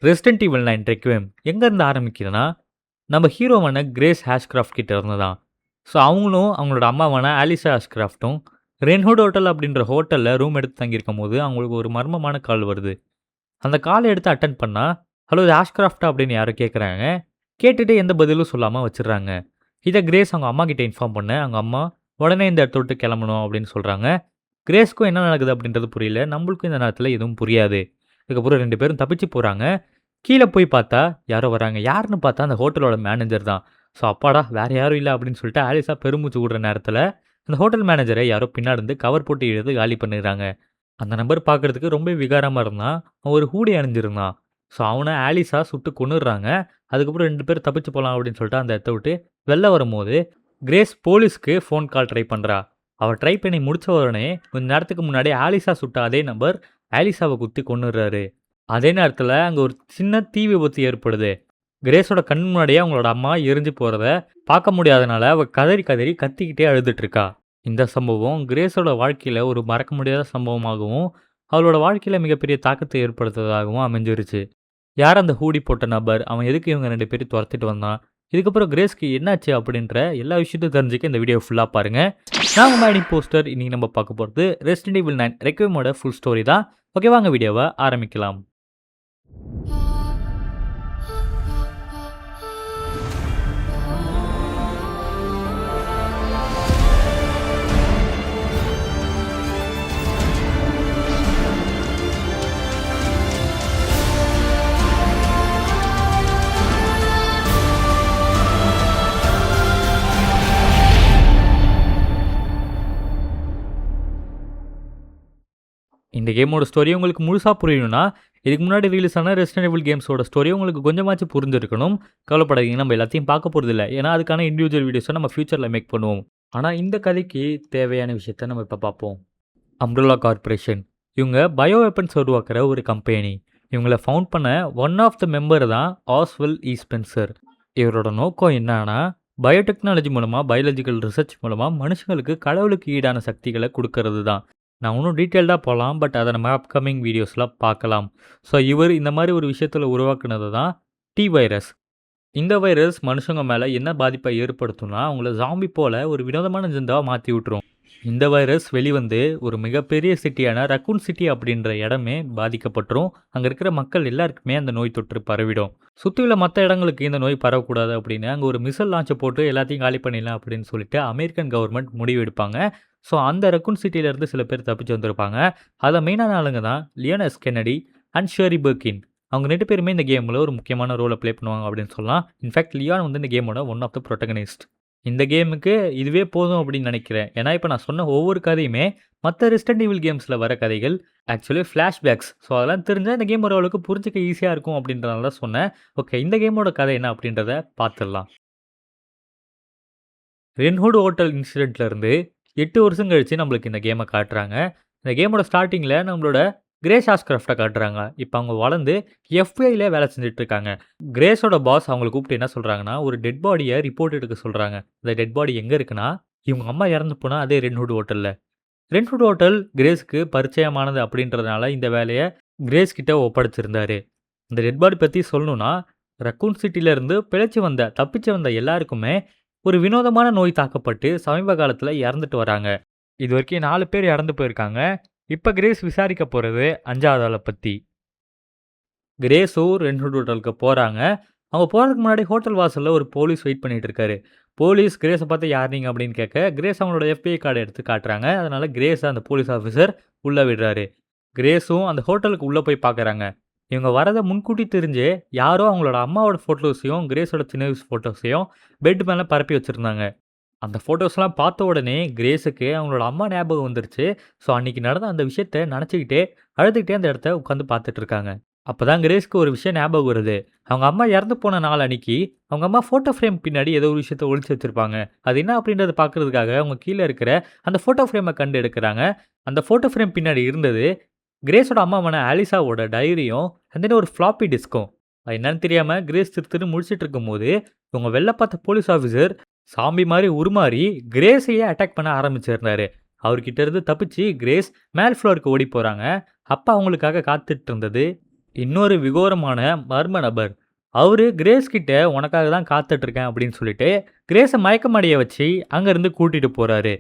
Resident evil 9 ரெக்வியம் எங்கேருந்து ஆரம்பிக்குதுன்னா, நம்ம ஹீரோவான grace ஹேஷ்கிராஃப்ட் கிட்ட இருந்து தான். ஸோ அவங்களும் அவங்களோட அம்மாவான ஆலிசா ஹேஷ்கிராஃப்ட்டும் ரென்ஹுட் ஹோட்டல் அப்படின்ற ஹோட்டல்ல ரூம் எடுத்து தங்கியிருக்கும்போது, அவங்களுக்கு ஒரு மர்மமான கால் வருது. அந்த கால எடுத்து அட்டெண்ட் பண்ணா, "ஹலோ இது ஆஷ்கிராஃப்ட்டா?" அப்படின்னு யாரோ கேட்குறாங்க. கேட்டுட்டு எந்த பதிலும் சொல்லாம வச்சுடுறாங்க. இத கிரேஸ் அவங்க அம்மா கிட்ட இன்ஃபார்ம் பண்ண, அவங்க அம்மா உடனே இந்த இடத்த விட்டு கிளம்பணும் அப்படின்னு சொல்றாங்க. கிரேஸ்க்கும் என்ன நடக்குது அப்படின்றது புரியல. நம்மளுக்கும் இந்த நேரத்தில எதுவும் புரியாது. அதுக்கப்புறம் 2 பேரும் தப்பிச்சு போறாங்க. கீழ போய் பார்த்தா, யாரோ வராங்க. யாருன்னு பார்த்தா அந்த ஹோட்டலோட மேனேஜர் தான். ஸோ அப்பாடா! வேற யாரும் இல்ல அப்படின்னு சொல்லிட்டு ஆலிஸா பெருமூச்சு விடுற நேரத்தில, அந்த ஹோட்டல் மேனேஜர யாரோ பின்னாடி இருந்து கவர் போட்டு இழுத்து காலி பண்ணிடுறாங்க. அந்த நபர் பார்க்கறதுக்கு ரொம்ப விகாரமா இருந்தான். அவன் ஒரு ஹூடி அணிஞ்சிருந்தான். ஸோ அவன ஆலிஸா சுட்டு கொன்னுடுறாங்க. அதுக்கப்புறம் 2 பேரும் தப்பிச்சு போலாம் அப்படின்னு சொல்லிட்டு அந்த இடத்த விட்டு வெளில வரும்போது, கிரேஸ் போலீஸ்க்கு ஃபோன் கால் ட்ரை பண்றா. அவ ட்ரை பண்ணி முடிச்ச உடனே, கொஞ்ச நேரத்துக்கு முன்னாடி ஆலிஸா சுட்ட அதே நபர் ஆலிஸாவ குத்தி கொன்னுடுறாரு. அதே நேரத்தில அங்க ஒரு சின்ன தீ விபத்து ஏற்படுது. கிரேஸோட கண் முன்னாடியே அவங்களோட அம்மா எரிஞ்சு போறத பார்க்க முடியாதனால, அவ கதறி கதறி கத்திக்கிட்டே அழுதுட்டு இருக்கா. இந்த சம்பவம் கிரேஸோட வாழ்க்கையில ஒரு மறக்க முடியாத சம்பவமாகவும், அவளோட வாழ்க்கையில மிகப்பெரிய தாக்கத்தை ஏற்படுத்துவதாகவும் அமைஞ்சிருச்சு. யார் அந்த ஹூடி போட்ட நபர்? அவன் எதுக்கு இவங்க 2 பேரையும் தொரத்திட்டு வந்தான்? இதுக்கப்புறம் கிரேஸ்க்கு என்னாச்சு? அப்படின்ற எல்லா விஷயத்தையும் தெரிஞ்சுக்க இந்த வீடியோ ஃபுல்லா பாருங்க. நான் உங்க மேடி போஸ்டர். இன்னைக்கு நம்ம பார்க்க போறது ரெசிடென்ட் ஈவில் 9 ரெக்வியமோட ஃபுல் ஸ்டோரி தான். ஓகே வாங்க வீடியோவ ஆரம்பிக்கலாம். இந்த கேமோட ஸ்டோரி உங்களுக்கு முழுசா புரியணும்னா, இதுக்கு முன்னாடி ரிலீஸ் ஆன ரெசிடென்ட் ஈவில் கேம்ஸோட ஸ்டோரி உங்களுக்கு கொஞ்சமாச்சும் புரிஞ்சிருக்கணும். கவலைப்படாதீங்க, நம்ம எல்லாத்தையும் பார்க்க போறதில்ல. ஏன்னா, அதுக்கான இண்டிவிஜுவல் வீடியோஸ நம்ம ஃபியூச்சர்ல மேக் பண்ணுவோம். ஆனா, இந்த கதைக்கு தேவையான விஷயத்த நம்ம இப்ப பார்ப்போம். Umbrella corporation. இவங்க பயோ வெப்பன்ஸ் உருவாக்குற ஒரு கம்பெனி. இவங்கள ஃபவுண்ட் பண்ண ஒன் ஆஃப் த மெம்பர் தான் ஆஸ்வெல் இ. ஸ்பென்சர். இவரோட நோக்கம் என்னன்னா, பயோடெக்னாலஜி மூலமா, பயாலஜிக்கல் ரிசர்ச் மூலமா மனுஷங்களுக்கு கடவுளுக்கு ஈடான சக்திகள குடுக்கறது தான். நான் இன்னும் டீட்டெயில்டா போலாம். பட் அத நம்ம அப்கமிங் வீடியோஸ்ல பார்க்கலாம். ஸோ இவர் இந்த மாரி ஒரு விஷயத்துல உருவாக்குனது தான் டி வைரஸ். இந்த வைரஸ் மனுஷங்க மேல என்ன பாதிப்பை ஏற்படுத்தும்னா, அவங்கள ஸாம்பி போல ஒரு வினோதமான ஜந்தாவா மாத்தி விட்டுரும். இந்த வைரஸ் வெளிவந்து ஒரு மிகப்பெரிய சிட்டியான ரக்கூன் சிட்டி அப்படின்ற இடமே பாதிக்கப்பட்டுரும். அங்க இருக்கிற மக்கள் எல்லாருக்குமே அந்த நோய் தொற்று பரவிடும். சுத்தியுள்ள மத்த இடங்களுக்கு இந்த நோய் பரவக்கூடாது அப்படின்னு அங்க ஒரு மிசைல் லான்ச்ச போட்டு எல்லாத்தையும் காலி பண்ணிடலாம் அப்படின்னு சொல்லிட்டு அமெரிக்கன் கவர்மெண்ட் முடிவு எடுப்பாங்க. ஸோ அந்த ரக்கூன் சிட்டில இருந்து சில பேர் தப்பிச்சு வந்திருப்பாங்க. அதுல மெயினான ஆளுங்க தான் Leon S. Kennedy and Sherry Birkin. அவங்க 2 பேருமே இந்த கேம்ல ஒரு முக்கியமான ரோல ப்ளே பண்ணுவாங்க அப்படின்னு சொல்லலாம். இன்ஃபாக்ட் லியான் வந்து இந்த கேமோட ஒன் ஆஃப் த புரோட்டகனிஸ்ட். இந்த கேமுக்கு இதுவே போதும் அப்படின்னு நினைக்கிறேன். ஏன்னா, இப்ப நான் சொன்ன ஒவ்வொரு கதையுமே மத்த ரெசிடென்ட் ஈவில் கேம்ஸ்ல வர கதைகள். Actually flashbacks. ஸோ அதெல்லாம் தெரிஞ்சா இந்த கேம் ஓரளவுக்கு புரிஞ்சுக்க ஈஸியா இருக்கும் அப்படின்றனால தான் சொன்னேன். ஓகே, இந்த கேமோட கதை என்ன அப்படின்றத பார்த்துடலாம். ரென்ஹுட் ஹோட்டல் இன்சிடென்ட்ல இருந்து 8 வருஷம் கழிச்சு நம்மளுக்கு இந்த கேம காட்டுறாங்க. இந்த கேமோட ஸ்டார்ட்டிங்ல நம்மளோட கிரேஸ் ஆஷ்கிராஃப்ட்ட காட்டுறாங்க. இப்ப அவங்க வளர்ந்து எஃப்.பி.ஐ.ல வேலை செஞ்சுட்டு இருக்காங்க. கிரேஸோட பாஸ் அவங்கள கூப்பிட்டு என்ன சொல்றாங்கன்னா, ஒரு டெட் பாடிய ரிப்போர்ட் எடுக்க சொல்றாங்க. அந்த டெட் பாடி எங்க இருக்குன்னா, இவங்க அம்மா இறந்து போன அதே ரென்ஹுட் ஹோட்டல்ல. ரென்ஹுட் ஹோட்டல் கிரேஸ்க்கு பரிச்சயமானது அப்படின்றதுனால இந்த வேலைய கிரேஸ் கிட்ட ஒப்படைச்சிருந்தாரு. இந்த டெட் பாடி பத்தி சொல்லணும்னா, ரக்கூன் சிட்டில இருந்து தப்பிச்சு வந்த எல்லாருக்குமே ஒரு வினோதமான நோய் தாக்கப்பட்டு சமீப காலத்துல இறந்துட்டு வராங்க. இதுவரைக்கும் 4 பேர் இறந்து போயிருக்காங்க. இப்ப கிரேஸ் விசாரிக்க போறது 5வது ஆள பத்தி. கிரேஸும் ரென்ஹுட் ஹோட்டலுக்கு போறாங்க. அவங்க போறதுக்கு முன்னாடி ஹோட்டல் வாசல்ல ஒரு போலீஸ் வெயிட் பண்ணிட்டு இருக்காரு. போலீஸ் கிரேஸ பார்த்து யார் நீங்க அப்படின்னு கேட்க, கிரேஸ் அவங்களோட எஃப்.பி.ஐ. கார்ட எடுத்து காட்டுறாங்க. அதனால கிரேஸ அந்த போலீஸ் ஆஃபீசர் உள்ள விடுறாரு. கிரேஸும் அந்த ஹோட்டலுக்கு உள்ள போய் பார்க்குறாங்க. இவங்க வரத முன்கூட்டி தெரிஞ்சு யாரோ அவங்களோட அம்மாவோட ஃபோட்டோஸையும், கிரேஸோட சின்ன வயசு ஃபோட்டோஸையும் பெட் மேல பரப்பி வச்சிருந்தாங்க. அந்த ஃபோட்டோஸ்லாம் பார்த்த உடனே கிரேஸுக்கு அவங்களோட அம்மா ஞாபகம் வந்துருச்சு. ஸோ அன்னைக்கு நடந்த அந்த விஷயத்த நெனச்சுக்கிட்டே, அழுதுகிட்டே அந்த இடத்த உட்காந்து பார்த்துட்டு இருக்காங்க. அப்பதான் கிரேஸ்க்கு ஒரு விஷயம் ஞாபகம் வருது. அவங்க அம்மா இறந்து போன நாள் அன்னைக்கு, அவங்க அம்மா ஃபோட்டோ ஃப்ரேம் பின்னாடி ஏதோ ஒரு விஷயத்த ஒளிச்சு வச்சிருப்பாங்க. அது என்ன அப்படின்றத பார்க்கறதுக்காக அவங்க கீழ இருக்கிற அந்த ஃபோட்டோ ஃப்ரேம கண்டு எடுக்குறாங்க. அந்த ஃபோட்டோ ஃப்ரேம் பின்னாடி இருந்தது கிரேஸோட அம்மாவான ஆலிஸாவோட டைரியும், அண்ட் தென் ஒரு ஃப்ளாப்பி டிஸ்க்கும். அது என்னன்னு தெரியாம கிரேஸ் திருதிருன்னு முழிச்சிட்டு இருக்கும்போது, இவங்க வெளில பார்த்த போலீஸ் ஆஃபீசர் சாம்பி மாரி உருமாறி கிரேஸையே அட்டாக் பண்ண ஆரம்பிச்சிருந்தாரு. அவர்கிட்ட இருந்து தப்பிச்சு கிரேஸ் மேல் ஃப்ளோருக்கு ஓடி போறாங்க. அப்ப அவங்களுக்காக காத்துட்டு இருந்தது இன்னொரு விகோரமான மர்ம நபர். அவரு கிரேஸ் கிட்ட உனக்காக தான் காத்துட்டு இருக்கேன் அப்படின்னு சொல்லிட்டு, கிரேஸ மயக்கம் அடைய வச்சு அங்கருந்து கூட்டிட்டு போறாரு.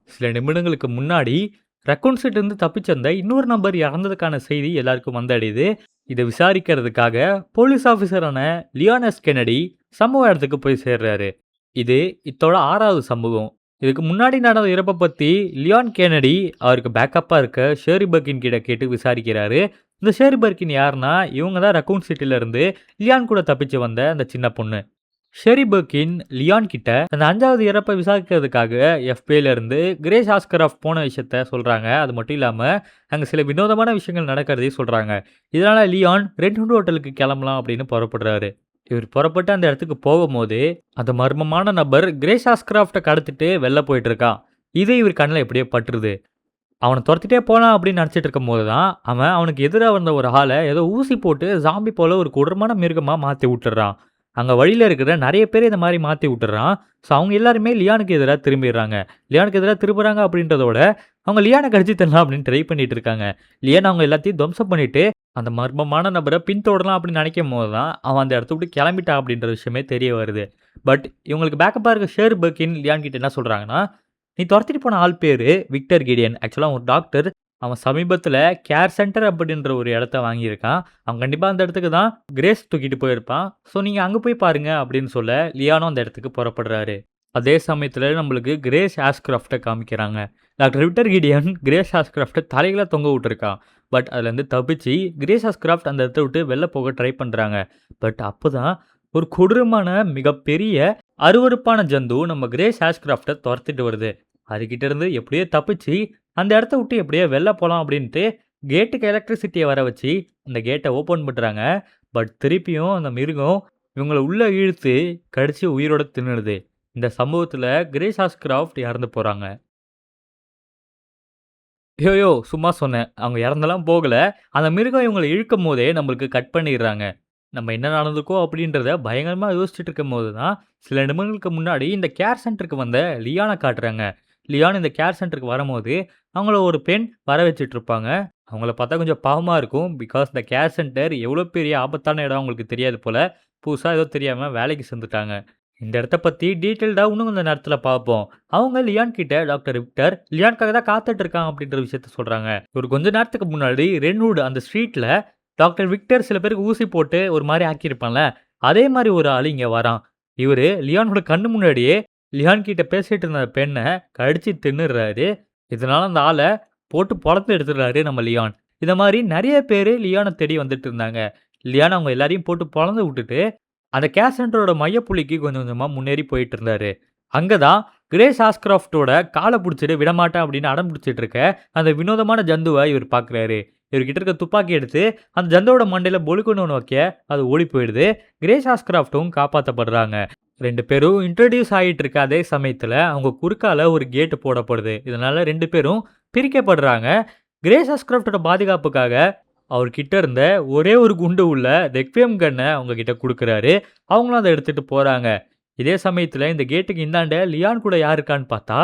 சில நிமிடங்களுக்கு முன்னாடி ரக்கூன் இருந்து தப்பிச்சு வந்த இன்னொரு நபர் இறந்ததுக்கான செய்தி எல்லாருக்கும் வந்தடையுது. இத விசாரிக்கிறதுக்காக போலீஸ் ஆஃபீசரான லியான் எஸ். கென்னடி சம்பவ இடத்துக்கு போய் சேர்றாரு. இது இத்தோட 6வது சம்பவம். இதுக்கு முன்னாடி நடந்த இறப்ப பத்தி லியான் கென்னடி அவருக்கு பேக்கப்பா இருக்க ஷேரி பர்கின் கிட்ட கேட்டு விசாரிக்கிறாரு. இந்த ஷேரி பர்கின் யாருன்னா, இவங்க தான் ரக்கூன் சிட்டில இருந்து லியான் கூட தப்பிச்சு வந்த அந்த சின்ன பொண்ணு. ஷெரி பர்கின் லியான் கிட்ட அந்த 5வது இறப்ப விசாரிக்கிறதுக்காக எஃபிஐல இருந்து கிரேஸ் ஆஸ்கராஃப்ட் போன விஷயத்த சொல்றாங்க. அது மட்டும் இல்லாம அங்க சில வினோதமான விஷயங்கள் நடக்கிறதையும் சொல்றாங்க. இதனால லியான் ரெட் ஹுட் ஹோட்டலுக்கு கிளம்பலாம் அப்படின்னு புறப்படுறாரு. இவர் புறப்பட்டு அந்த இடத்துக்கு போகும்போது அந்த மர்மமான நபர் கிரேஸ் ஆஸ்கராஃப்ட்ட கடத்திட்டு வெளில போயிட்டு இருக்கான். இது இவர் கண்ணில் எப்படியோ பட்டுருது. அவனை துரத்திட்டே போலாம் அப்படின்னு நினச்சிட்டு இருக்கும்போது தான் அவனுக்கு எதிராக வந்த ஒரு ஆளை ஏதோ ஊசி போட்டு ஜாம்பி போல ஒரு கொடூரமான மிருகமாக மாற்றி விட்டுறான். அங்கே வழியில் இருக்கிற நிறைய பேர் இந்த மாதிரி மாற்றி விட்டுறான். ஸோ அவங்க எல்லாருமே லியானுக்கு எதிராக திரும்பிடுறாங்க. லியானுக்கு எதிராக திரும்புறாங்க அப்படின்றதோட அவங்க லியானை கடிச்சு தரலாம் அப்படின்னு ட்ரை பண்ணிட்டு இருக்காங்க. லியான் அவங்க எல்லாத்தையும் துவம்சம் பண்ணிட்டு அந்த மர்மமான நபரை பின்தொடரலாம் அப்படின்னு நினைக்கும் போது தான் அவன் அந்த இடத்த விட்டு கிளம்பிட்டான் அப்படின்ற விஷயமே தெரிய வருது. பட் இவங்களுக்கு பேக்கப்பாக இருக்க ஷேர் பர்கின் லியான் கிட்ட என்ன சொல்கிறாங்கன்னா, நீ துரத்திட்டு போன ஆள் பேர் விக்டர் கிடியன். ஆக்சுவலாக ஒரு டாக்டர். அவன் சமீபத்தில் கேர் சென்டர் அப்படின்ற ஒரு இடத்த வாங்கியிருக்கான். அவன் கண்டிப்பாக அந்த இடத்துக்கு தான் கிரேஸ் தூக்கிட்டு போயிருப்பான். ஸோ நீங்கள் அங்கே போய் பாருங்க அப்படின்னு சொல்ல லியானோ அந்த இடத்துக்கு புறப்படுறாரு. அதே சமயத்தில் நம்மளுக்கு கிரேஸ் ஆஸ்கிராஃப்டை காமிக்கிறாங்க. டாக்டர் விக்டர் கிடியன் கிரேஸ் ஆஸ்கிராஃப்டை தலைகளை தொங்க விட்டுருக்கான். பட் அதுலேருந்து தப்பிச்சு கிரேஸ் ஆஸ்கிராஃப்ட் அந்த இடத்த விட்டு வெளில போக ட்ரை பண்ணுறாங்க. பட் அப்போ தான் ஒரு கொடூரமான மிகப்பெரிய அருவருப்பான ஜந்து நம்ம கிரேஸ் ஆஸ்கிராஃப்டை துரத்திட்டு வருது. அதுகிட்ட இருந்து எப்படியோ தப்பிச்சு அந்த இடத்த விட்டு எப்படியோ வெளில போகலாம் அப்படின்ட்டு கேட்டுக்கு எலக்ட்ரிசிட்டியை வர வச்சு அந்த கேட்டை ஓப்பன் பண்ணுறாங்க. பட் திருப்பியும் அந்த மிருகம் இவங்கள உள்ளே இழுத்து கடிச்சு உயிரோட தின்னுடுது. இந்த சம்பவத்தில் கிரேஸ் ஆஸ்கிராஃப்ட் இறந்து போகிறாங்க. ஐயோயோ! சும்மா சொன்னேன். அவங்க இறந்தெல்லாம் போகல. அந்த மிருகம் இவங்கள இழுக்கும்போதே நம்மளுக்கு கட் பண்ணிடுறாங்க. நம்ம என்ன நடந்திருக்கோ அப்படின்றத பயங்கரமா யோசிச்சுட்டு இருக்கும்போது தான், சில நிமிடங்களுக்கு முன்னாடி இந்த கேர் சென்டருக்கு வந்த லியான காட்டுறாங்க. லியான் இந்த கேர் சென்டருக்கு வரும்போது, அவங்கள ஒரு பெண் வர வச்சுட்டு இருப்பாங்க. அவங்கள பார்த்தா கொஞ்சம் பாவமா இருக்கும். பிகாஸ் இந்த கேர் சென்டர் எவ்வளோ பெரிய ஆபத்தான இடம் அவங்களுக்கு தெரியாது போல. புதுசா ஏதோ தெரியாம வேலைக்கு சேர்ந்துட்டாங்க. இந்த இடத்த பத்தி டீட்டெயில்டா இன்னும் கொஞ்சம் நேரத்துல பார்ப்போம். அவங்க லியான் கிட்ட டாக்டர் விக்டர் லியானுக்காக தான் காத்துட்டு இருக்கான் அப்படின்ற விஷயத்த சொல்றாங்க. ஒரு கொஞ்ச நேரத்துக்கு முன்னாடி ரென்வுட் அந்த ஸ்ட்ரீட்ல டாக்டர் விக்டர் சில பேருக்கு ஊசி போட்டு ஒரு மாரி ஆக்கியிருப்பான்ல, அதே மாரி ஒரு ஆளு இங்க வரான். இவரு லியானோட கண்ணு முன்னாடியே லியான் கிட்ட பேசிட்டு இருந்த பெண்ண கடிச்சு தின்னுறாரு. இதனால அந்த ஆள போட்டு பொளந்து எடுத்துடுறாரு நம்ம லியான். இத மாரி நெறைய பேரு லியான தேடி வந்துட்டு இருந்தாங்க. லியான் அவங்க எல்லாரையும் போட்டு பொளந்து விட்டுட்டு அந்த கேர் சென்டரோட மையப்புள்ளிக்கு கொஞ்சம் கொஞ்சமா முன்னேறி போயிட்டு இருந்தாரு. அங்க தான் கிரேஸ் ஆஸ்கிராஃப்ட்டோட கால புடிச்சுட்டு விடமாட்டேன் அப்படின்னு அடம் பிடிச்சிட்டு இருக்க அந்த வினோதமான ஜந்துவ இவர் பார்க்குறாரு. இவர்கிட்ட இருக்க துப்பாக்கி எடுத்து அந்த ஜந்துவோட மண்டையில பொழுக்குன்னு வைக்க அது ஓடி போயிடுது. கிரேஸ் ஆஸ்கிராஃப்ட்டும் காப்பாத்தப்படுறாங்க. 2 பேரும் இன்ட்ரோடியூஸ் ஆயிட்டு இருக்க அதே சமயத்துல அவங்க குறுக்கால ஒரு கேட் போடப்படுது. இதனால 2 பேரும் பிரிக்கப்படுறாங்க. கிரேஸ் ஆஸ்கிராஃப்ட்டோட பாதுகாப்புக்காக அவர்கிட்ட இருந்த ஒரே ஒரு குண்டு உள்ள ரெக்வியம் கன்ன அவங்க கிட்ட குடுக்குறாரு. அவங்களும் அத எடுத்துட்டு போறாங்க. இதே சமயத்துல இந்த கேட்டுக்கு இந்தாண்ட லியான் கூட யார் இருக்கான்னு பார்த்தா,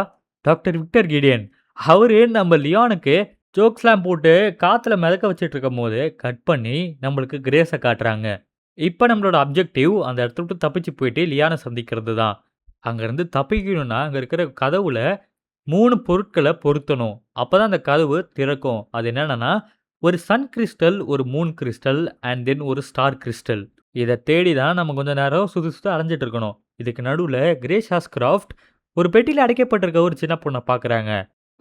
டாக்டர் விக்டர் கிடியன். அவரு நம்ம லியானுக்கு ஜோக்ஸ்லாம் போட்டு காத்துல மிதக்க வச்சுட்டு இருக்கும்போது, கட் பண்ணி நம்மளுக்கு கிரேஸ காட்டுறாங்க. இப்ப நம்மளோட அப்ஜெக்டிவ் அந்த இடத்த விட்டு தப்பிச்சு போயிட்டு லியான சந்திக்கிறது தான். அங்கருந்து தப்பிக்கணும்னா, அங்க இருக்கிற கதவுல 3 பொருட்கள பொருத்தணும். அப்பதான் அந்த கதவு திறக்கும். அது என்னென்னன்னா, ஒரு சன் கிரிஸ்டல், ஒரு மூன் கிரிஸ்டல் அண்ட் தென் ஒரு ஸ்டார் கிரிஸ்டல். இத தேடி தான் நம்ம கொஞ்ச நேரம் சுத்தி சுத்தி அலைஞ்சிட்டு இருக்கணும். இதுக்கு நடுவுல கிரேஸ் ஆஸ்கிராஃப்ட் ஒரு பெட்டியில அடைக்கப்பட்டிருக்க ஒரு சின்ன பொண்ண பார்க்குறாங்க.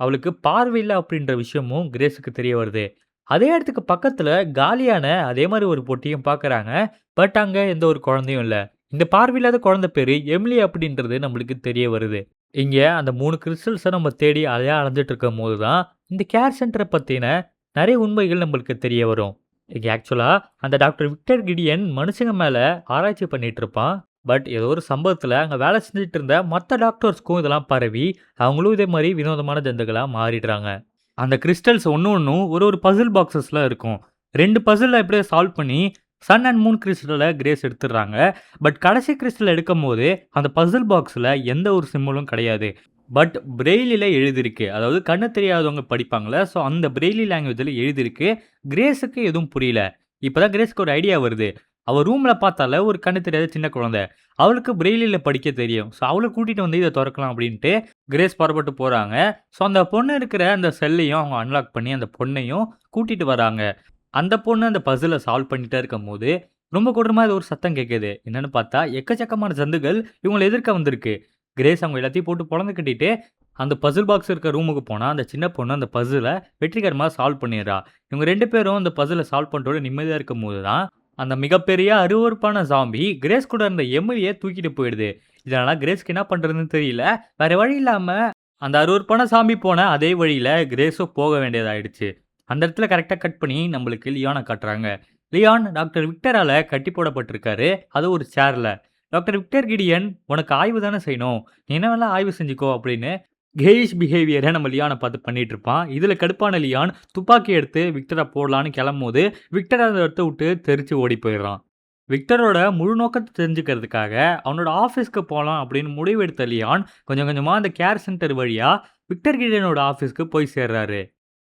அவளுக்கு பார்வை இல்ல அப்படின்ற விஷயமும் கிரேஸுக்கு தெரிய வருது. அதே இடத்துக்கு பக்கத்துல காலியான அதே மாரி ஒரு பொட்டியும் பார்க்குறாங்க. பட் அங்க எந்த ஒரு குழந்தையும் இல்ல. இந்த பார்வையில்லாத குழந்தை பேரு எமிலி அப்படின்றது நம்மளுக்கு தெரிய வருது. இங்க அந்த 3 கிரிஸ்டல்ஸ நம்ம தேடி அலையா அலைஞ்சிட்டு இருக்கும்போது தான், இந்த கேர் சென்டர பத்தின நெறைய உண்மைகள் நம்மளுக்கு தெரிய வரும். இங்க ஆக்சுவலா அந்த டாக்டர் விக்டர் கிடியன் மனுஷங்க மேல ஆராய்ச்சி பண்ணிட்டு இருப்பான். பட் ஏதோ ஒரு சம்பவத்துல அங்க வேலை செஞ்சுட்டு இருந்த மத்த டாக்டர்ஸ்க்கும் இதெல்லாம் பரவி, அவங்களும் இதே மாரி வினோதமான ஜந்துக்களா மாறிடுறாங்க. அந்த கிரிஸ்டல்ஸ் ஒண்ணும் ஒரு ஒரு பசில் பாக்ஸஸ்ல இருக்கும். 2 பசில எப்படியோ சால்வ் பண்ணி சன் அண்ட் மூன் கிரிஸ்டல கிரேஸ் எடுத்துடுறாங்க. பட் கடைசி கிரிஸ்டல் எடுக்கும்போது அந்த பசில் பாக்ஸ்ல எந்த ஒரு சிம்பலும் கிடையாது. பட் பிரெய்லில எழுதியிருக்கு. அதாவது கண்ணு தெரியாதவங்க படிப்பாங்கல்ல. ஸோ அந்த பிரெய்லி லாங்குவேஜ்ல எழுதியிருக்கு. கிரேஸுக்கு எதுவும் புரியல. இப்பதான் கிரேஸ்க்கு ஒரு ஐடியா வருது. அவ ரூம்ல பார்த்தால ஒரு கண்ணு தெரியாத சின்ன குழந்தை. அவளுக்கு பிரெய்லில படிக்க தெரியும். ஸோ அவள கூட்டிட்டு வந்து இத தொறக்கலாம் அப்டின்ட்டு கிரேஸ் புறப்பட்டு போறாங்க. ஸோ அந்த பொண்ணு இருக்கிற அந்த செல்லையும் அவங்க அன்லாக் பண்ணி அந்த பொண்ணையும் கூட்டிட்டு வராங்க. அந்த பொண்ணு அந்த பசில சால்வ் பண்ணிட்டே இருக்கும்போது, ரொம்ப கொடூரமா ஏதோ ஒரு சத்தம் கேட்குது. என்னன்னு பார்த்தா, எக்கச்சக்கமான ஜந்துகள் இவங்கள எதிர்க்க வந்திருக்கு. கிரேஸ் அவங்க எல்லாத்தையும் போட்டு பொளந்து கட்டிட்டு, அந்த பசில் பாக்ஸ் இருக்க ரூமுக்கு போனா, அந்த சின்ன பொண்ணு அந்த பசில வெற்றிகரமா சால்வ் பண்ணிர்றா. இவங்க 2 பேரும் அந்த பசில சால்வ் பண்றோட நிம்மதியா இருக்கும்போது தான், அந்த மிகப்பெரிய அருவருப்பான ஸாம்பி கிரேஸ் கூட இருந்த எமிலிய தூக்கிட்டு போயிடுது. இதனால கிரேஸ்க்கு என்ன பண்றதுன்னு தெரியல. வேற வழி இல்லாம அந்த அருவருப்பான ஸாம்பி போன அதே வழியில கிரேஸும் போக வேண்டியதாயிடுச்சு. அந்த இடத்துல கரெக்ட்டா கட் பண்ணி நம்மளுக்கு லியான காட்டுறாங்க. லியான் டாக்டர் விக்டரால கட்டி போடப்பட்டிருக்காரு. அதுவும் ஒரு சேர்ல. டாக்டர் விக்டர் கிடியன், "உனக்கு ஆய்வு தானே செய்யணும். நீ என்ன வேணா ஆய்வு செஞ்சுக்கோ" அப்படின்னு கேலிஷ் பிஹேவியர நம்ம லியான பார்த்து பண்ணிட்டு இருப்பான். இதுல கடுப்பான லியான் துப்பாக்கி எடுத்து விக்டர போடலான்னு கிளம்பும்போது, விக்டர் அந்த இடத்த விட்டு தெறிச்சு ஓடி போயிடுறான். விக்டரோட முழு நோக்கத்த தெரிஞ்சுக்கிறதுக்காக அவனோட ஆஃபீஸ்க்கு போலாம் அப்படின்னு முடிவெடுத்த லியான், கொஞ்சம் கொஞ்சமா அந்த கேர் சென்டர் வழியா விக்டர் கிடியனோட ஆஃபீஸ்க்கு போய் சேர்றாரு.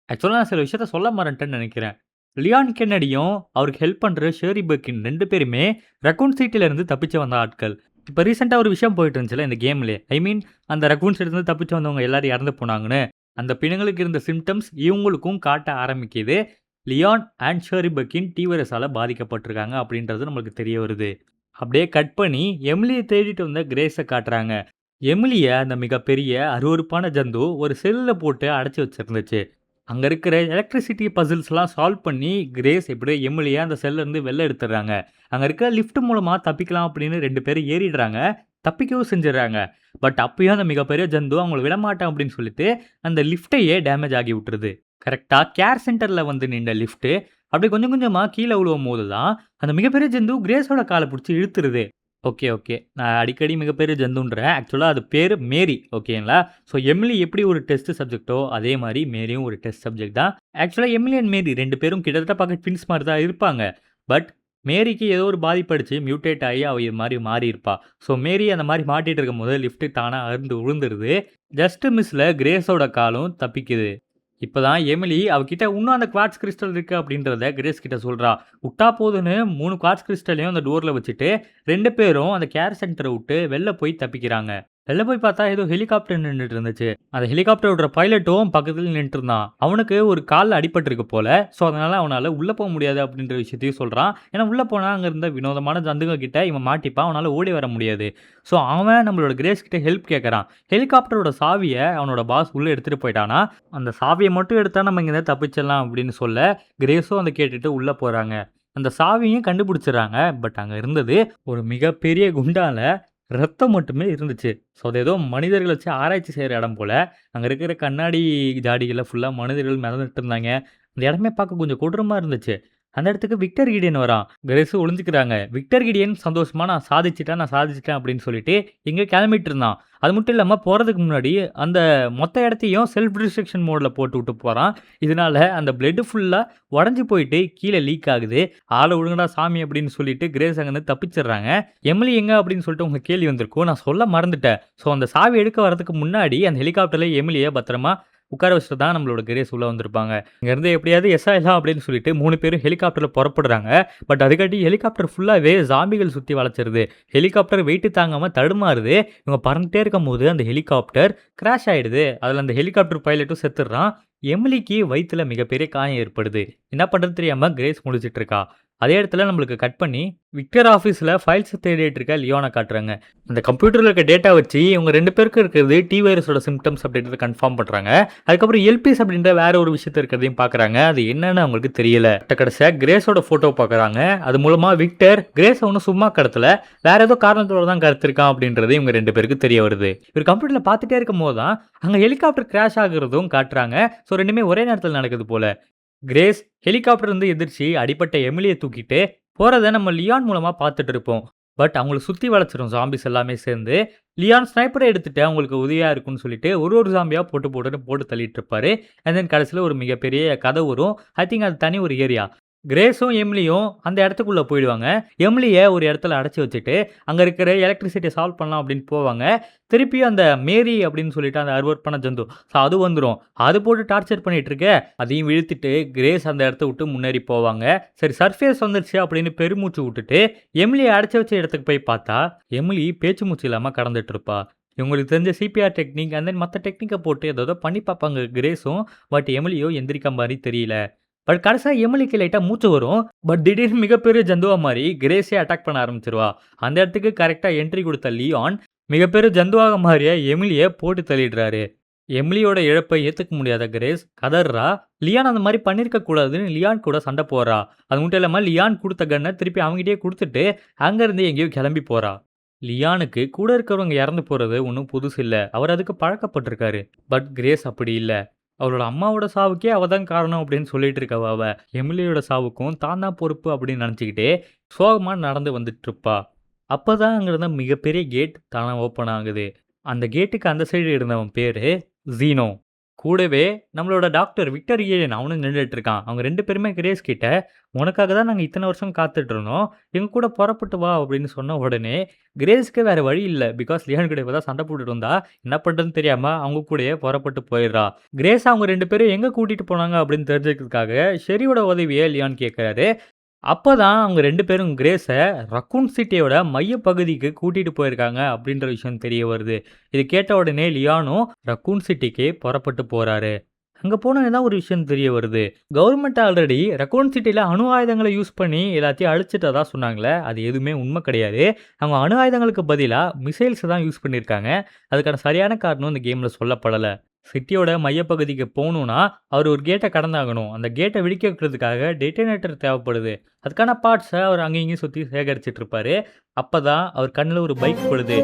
ஆக்சுவலா நான் சில விஷயத்த சொல்ல மறந்துட்டேன்னு நெனைக்கிறேன். லியான் கென்னடியும், அவருக்கு ஹெல்ப் பண்ற ஷேரி பெர்கின் 2 பேருமே ரக்கூன் சிட்டில இருந்து தப்பிச்சு வந்த ஆட்கள். இப்ப ரீசென்ட்டா ஒரு விஷயம் போயிட்டு இருந்துச்சுல்ல இந்த கேம்லயே. ஐ மீன் அந்த ரக்கூன் சிட்டில இருந்து தப்பிச்சு வந்தவங்க எல்லாரும் இறந்து போனாங்கன்னு. அந்த பிணங்களுக்கு இருந்த சிம்ப்டம்ஸ் இவங்களுக்கும் காட்ட ஆரம்பிக்குது. Leon and Sherry Birkin T வைரஸால பாதிக்கப்பட்டிருக்காங்க அப்படின்றது நம்மளுக்கு தெரிய வருது. அப்படியே கட் பண்ணி எமிலிய தேடிட்டு வந்த கிரேஸ காட்டுறாங்க. எமிலிய அந்த மிகப்பெரிய அருவருப்பான ஜந்து ஒரு செல்லுல போட்டு அடைச்சு வச்சிருந்துச்சு. அங்க இருக்கிற எலக்ட்ரிசிட்டி பசில்ஸ்லாம் சால்வ் பண்ணி, கிரேஸ் எப்படியோ எமிலிய அந்த செல்ல இருந்து வெளில எடுத்துடுறாங்க. அங்க இருக்க லிஃப்ட் மூலமா தப்பிக்கலாம் அப்படின்னு 2 பேரும் ஏறிடுறாங்க. தப்பிக்கவும் செஞ்சுடுறாங்க. பட் அப்பயும் அந்த மிகப்பெரிய ஜந்து அவங்கள விடமாட்டேன் அப்படின்னு சொல்லிட்டு, அந்த லிஃப்ட்டையே டேமேஜ் ஆகி விட்டுருது. கரெக்ட்டா கேர் சென்டர்ல வந்து நின்ன லிஃப்ட், அப்படியே கொஞ்சம் கொஞ்சமா கீழ விழுவும்போது தான், அந்த மிகப்பெரிய ஜந்து கிரேஸோட கால புடிச்சு இழுத்துருது. Okay, okay. நான் அடிக்கடி மிகப்பெரிய ஜந்துன்றேன். ஆக்சுவலா அது பேரு மேரி. ஓகேங்களா? ஸோ எமிலி எப்படி ஒரு டெஸ்ட் சப்ஜெக்ட்டோ, அதே மாரி மேரியும் ஒரு டெஸ்ட் சப்ஜெக்ட் தான். ஆக்சுவலா எமிலி அண்ட் மேரி 2 பேரும் கிட்டத்தட்ட பார்க்க ட்வின்ஸ் மாரி தான் இருப்பாங்க. பட் மேரிக்கு ஏதோ ஒரு பாதிப்பு அடிச்சு மியூட்டேட் ஆகி அவ இது மாரி மாறியிருப்பா. ஸோ மேரி அந்த மாரி மாட்டிட்டு இருக்கும்போது லிஃப்ட் தானா அறுந்து விழுந்துருது. ஜஸ்ட் மிஸ்ல கிரேஸோட காலும் தப்பிக்குது. இப்பதான் எமிலி அவகிட்ட இன்னும் அந்த குவார்ட்ஸ் கிரிஸ்டல் இருக்கு அப்படின்றத கிரேஸ் கிட்ட சொல்றா. உட்டா போதுன்னு 3 குவார்ட்ஸ் கிரிஸ்டலையும் அந்த டோர்ல வச்சுட்டு 2 பேரும் அந்த கேர் சென்டர விட்டு வெளில போய் தப்பிக்கிறாங்க. வெளில போய் பார்த்தா ஏதோ ஹெலிகாப்டர் நின்னுட்டு இருந்துச்சு. அந்த ஹெலிகாப்டரோட பைலட்டும் பக்கத்துல நின்னுட்டு இருந்தான். அவனுக்கு ஒரு கால்ல அடிபட்டிருக்கு போல. ஸோ அதனால அவனால உள்ள போ முடியாது அப்படின்ற விஷயத்தையும் சொல்றான். ஏன்னா உள்ள போனா அங்க இருந்த வினோதமான ஜந்துங்க கிட்ட இவன் மாட்டிப்பான். அவனால ஓடி வர முடியாது. ஸோ அவன் நம்மளோட கிரேஸ் கிட்ட ஹெல்ப் கேட்கறான். ஹெலிகாப்டரோட சாவிய அவனோட பாஸ் உள்ள எடுத்துட்டு போயிட்டானா, அந்த சாவிய மட்டும் எடுத்தா நம்ம இங்கருந்து தப்பிச்சிடலாம் அப்படின்னு சொல்ல, கிரேஸும் அத கேட்டுட்டு உள்ள போறாங்க. அந்த சாவியும் கண்டுபிடிச்சுடுறாங்க. பட் அங்க இருந்தது ஒரு மிகப்பெரிய குண்டால ரத்தம் மட்டுமே இருந்துச்சு. ஸோ அது ஏதோ மனிதர்கள வச்சு ஆராய்ச்சி செய்ற இடம் போல. அங்க இருக்கிற கண்ணாடி ஜாடிகள்ல ஃபுல்லா மனிதர்கள் மிதந்துட்டு இருந்தாங்க. அந்த இடமே பார்க்க கொஞ்சம் கொடூரமா இருந்துச்சு. அந்த இடத்துக்கு விக்டர் கிடியன் வரான். கிரேஸ் ஒளிஞ்சுக்கிறாங்க. விக்டர் கிடியன் சந்தோஷமா நான் சாதிச்சுட்டேன் அப்படின்னு சொல்லிட்டு எங்கேயோ கிளம்பிட்டு இருந்தான். அது மட்டும் இல்லாம போறதுக்கு முன்னாடி அந்த மொத்த இடத்தையும் செல்ஃப் டிஸ்ட்ரக்ஷன் மோட்ல போட்டுவிட்டு போறான். இதனால அந்த பிளட் ஃபுல்லா உடைஞ்சு போயிட்டு கீழ லீக் ஆகுது. "ஆள விடுங்கடா சாமி" அப்படின்னு சொல்லிட்டு கிரேஸ் அங்கருந்து தப்பிச்சிடுறாங்க. எமிலி எங்க அப்படின்னு சொல்லிட்டு உங்களுக்கு கேள்வி வந்திருக்கும். நான் சொல்ல மறந்துட்டேன். ஸோ அந்த சாவி எடுக்க வரதுக்கு முன்னாடி அந்த ஹெலிகாப்டர்ல எமிலிய பத்திரமா உட்கார வச்சுட்டு தான் நம்மளோட கிரேஸ் உள்ள வந்திருப்பாங்க. இங்கேருந்து எப்படியாவது எஸ் ஆயிடலாம் அப்படின்னு சொல்லிட்டு 3 பேரும் ஹெலிகாப்டர்ல புறப்படுறாங்க. பட் அதுக்காட்டி ஹெலிகாப்டர் ஃபுல்லாவே ஸாம்பிகள் சுத்தி வளைச்சிருது. ஹெலிகாப்டர் வெயிட் தாங்காம தடுமாறுது. இவங்க பறந்துட்டே இருக்கும்போது அந்த ஹெலிகாப்டர் கிராஷ் ஆயிடுது. அதுல அந்த ஹெலிகாப்டர் பைலட்டும் செத்துடுறான். எமிலிக்கு வயித்துல மிகப்பெரிய காயம் ஏற்படுது. என்ன பண்றதுன்னு தெரியாம கிரேஸ் முழிச்சிட்டு இருக்கா. அதே இடத்துல நம்மளுக்கு கட் பண்ணி விக்டர் ஆஃபீஸ்ல ஃபைல்ஸ் தேடிட்டு இருக்க லியோன காட்டுறாங்க. அந்த கம்ப்யூட்டர்ல இருக்க டேட்டா வச்சு இவங்க 2 பேருக்கும் இருக்கிறது T வைரஸோட சிம்ப்டம்ஸ் அப்படின்றத கன்ஃபார்ம் பண்றாங்க. அதுக்கப்புறம் எல்பிஎஸ் அப்படின்ற வேற ஒரு விஷயத்த இருக்கிறதையும் பார்க்குறாங்க. அது என்னன்னு அவங்களுக்கு தெரியல. கடைசியா கிரேஸோட ஃபோட்டோ பார்க்குறாங்க. அது மூலமா விக்டர் கிரேஸை ஒன்றும் சும்மா கடத்தல, வேற ஏதோ காரணத்தோட தான் கடத்திருக்கான் அப்படின்றது இவங்க 2 பேருக்கு தெரிய வருது. இவர் கம்ப்யூட்டர்ல பார்த்துட்டே இருக்கும் போது தான் அங்க ஹெலிகாப்டர் கிராஷ் ஆகுறதும் காட்டுறாங்க. ஸோ 2மே ஒரே நேரத்தில் நடக்குது போல. கிரேஸ் ஹெலிகாப்டர் இருந்து எதிர்ச்சி அடிபட்ட எமிலிய தூக்கிட்டு போறத நம்ம லியான் மூலமா பார்த்துட்டு இருப்போம். பட் அவங்கள சுத்தி வளைச்சிரும் ஜாம்பிஸ் எல்லாமே சேர்ந்து. லியான் ஸ்னைப்பரை எடுத்துட்டு அவங்களுக்கு உதவியா இருக்கும்னு சொல்லிட்டு ஒரு ஜாம்பியா போட்டு தள்ளிட்டு இருப்பாரு. அண்ட் தென் கடைசியில ஒரு மிகப்பெரிய கதை வரும். ஐ திங்க் அது தனி ஒரு ஏரியா. கிரேஸும், எமிலியும் அந்த இடத்துக்குள்ள போயிடுவாங்க. எமிலிய ஒரு இடத்துல அடைச்சு வச்சுட்டு, அங்க இருக்கிற எலக்ட்ரிசிட்டிய சால்வ் பண்ணலாம் அப்படின்னு போவாங்க. திருப்பியும் அந்த மேரி அப்படின்னு சொல்லிட்டு அந்த அருவருப்பான ஜந்து. ஸோ அது வந்துரும். அது போட்டு டார்ச்சர் பண்ணிட்டு இருக்க, அதையும் இழுத்துட்டு கிரேஸ் அந்த இடத்த விட்டு முன்னேறி போவாங்க. சரி சர்ஃபேஸ் வந்துருச்சு அப்படின்னு பெருமூச்சு விட்டுட்டு, எமிலிய அடைச்சு வச்ச இடத்துக்கு போய் பார்த்தா, எமிலி பேச்சு மூச்சு இல்லாம கடந்துட்டு இருப்பா. இவங்களுக்கு தெரிஞ்ச சிபிஆர் டெக்னிக் அண்ட் தென் மத்த டெக்னிக்க போட்டு ஏதேதோ பண்ணி பார்ப்பாங்க கிரேஸும். பட் எமிலியோ எந்திரிக்க மாரி தெரியல. பட் கடைசியா எமிலிக்கு லைட்டா மூச்சு வரும். பட் திடீர்னு மிகப்பெரிய ஜந்துவா மாரி கிரேஸே அட்டாக் பண்ண ஆரம்பிச்சுருவா. அந்த இடத்துக்கு கரெக்ட்டா என்ட்ரி குடுத்த லியான், மிகப்பெரிய ஜந்துவாக மாறிய எமிலிய போட்டு தள்ளிடுறாரு. எமிலியோட இழப்பை ஏத்துக்க முடியாத கிரேஸ் கதர்றா. லியான் அந்த மாரி பண்ணியிருக்க கூடாதுன்னு லியான் கூட சண்ட போடுறா. அது மட்டும் இல்லாம லியான் குடுத்த கன்ன திருப்பி அவன்கிட்டயே குடுத்துட்டு, அங்கருந்து எங்கேயோ கிளம்பி போறா. லியானுக்கு கூட இருக்கிறவங்க இறந்து போறது ஒண்ணும் புதுசு இல்ல. அவர் அதுக்கு பழக்கப்பட்டுருக்காரு. பட் கிரேஸ் அப்படி இல்ல. அவளோட அம்மாவோட சாவுக்கே அவ தான் காரணம் அப்படின்னு சொல்லிட்டு இருக்கவ அவ. எமிலியோட சாவுக்கும் தான் தான் பொறுப்பு அப்படின்னு நினைச்சுக்கிட்டே சோகமா நடந்து வந்துட்டு இருப்பா. அப்பதான் அங்க இருந்த மிகப்பெரிய கேட் தானா ஓப்பன் ஆகுது. அந்த கேட்டுக்கு அந்த சைடு இருந்தவன் பேரு ஜீனோ. கூடவே நம்மளோட டாக்டர் விக்டர் ஏலியன் அவனும் நின்னுட்டு இருக்கான். அவங்க 2 பேருமே கிரேஸ் கிட்ட, "உனக்காக தான் நாங்க இத்தன வருஷம் காத்துட்டு இருந்தோம். எங்க கூட புறப்பட்டு வா" அப்படின்னு சொன்ன உடனே, கிரேஸ்க்கு வேற வழி இல்ல. பிகாஸ் லியான் கூட இப்ப தான் சண்டை போட்டுட்டு இருந்தா. என்ன பண்றதுன்னு தெரியாம அவங்க கூடயே புறப்பட்டு போயிடுறா. கிரேஸ் அவங்க 2 பேரும் எங்க கூட்டிட்டு போனாங்க அப்படின்னு தெரிஞ்சுக்கிறதுக்காக ஷெரியோட உதவிய லியான் கேட்கிறாரு. அப்பதான் அவங்க 2 பேரும் கிரேஸ ரக்கூன் சிட்டியோட மையப்பகுதிக்கு கூட்டிட்டு போயிருக்காங்க அப்படின்ற விஷயம் தெரிய வருது. இது கேட்ட உடனே லியானும் ரக்கூன் சிட்டிக்கு புறப்பட்டு போறாரு. அங்க போனோனே தான் ஒரு விஷயம் தெரிய வருது. கவர்மெண்ட் ஆல்ரெடி ரக்கூன் சிட்டில அணு ஆயுதங்கள யூஸ் பண்ணி எல்லாத்தையும் அழிச்சிட்டதா சொன்னாங்களே, அது எதுவுமே உண்மை கிடையாது. அவங்க அணு ஆயுதங்களுக்கு பதிலா மிசைல்ஸ் தான் யூஸ் பண்ணியிருக்காங்க. அதுக்கான சரியான காரணம் இந்த கேம்ல சொல்லப்படல. சிட்டியோட மையப்பகுதிக்கு போணும்னா, அவர் ஒரு கேட்ட கடந்தாகணும். அந்த கேட்ட வெடிக்க வைக்கிறதுக்காக டெட்டனேட்டர் தேவைப்படுது. அதுக்கான பார்ட்ஸ அவர் அங்கேயும் இங்கேயும் சுத்தி சேகரிச்சுட்டு இருப்பாரு. அப்பதான் அவர் கண்ணுல ஒரு பைக் படுது.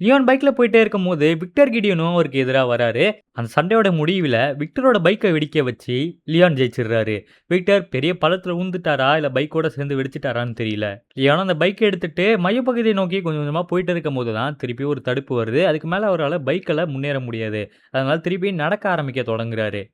லியோன் பைக்ல போயிட்டே இருக்கும்போது, விக்டர் கிடியனும் அவருக்கு எதிரா வராரு. அந்த சண்டையோட முடிவுல விக்டரோட பைக்க வெடிக்க வச்சு லியான் ஜெயிச்சிடுறாரு. விக்டர் பெரிய பள்ளத்துல விழுந்துட்டாரா, இல்ல பைக்கோட சேர்ந்து வெடிச்சிட்டாரான்னு தெரியல. லியானும் அந்த பைக்க எடுத்துட்டு மையப்பகுதியை நோக்கி கொஞ்சம் கொஞ்சமா போயிட்டு இருக்கும்போது தான் திருப்பி ஒரு தடுப்பு வருது. அதுக்கு மேல அவரால பைக்ல முன்னேற முடியாது. அதனால திருப்பி நடக்க ஆரம்பிக்க தொடங்குறாரு.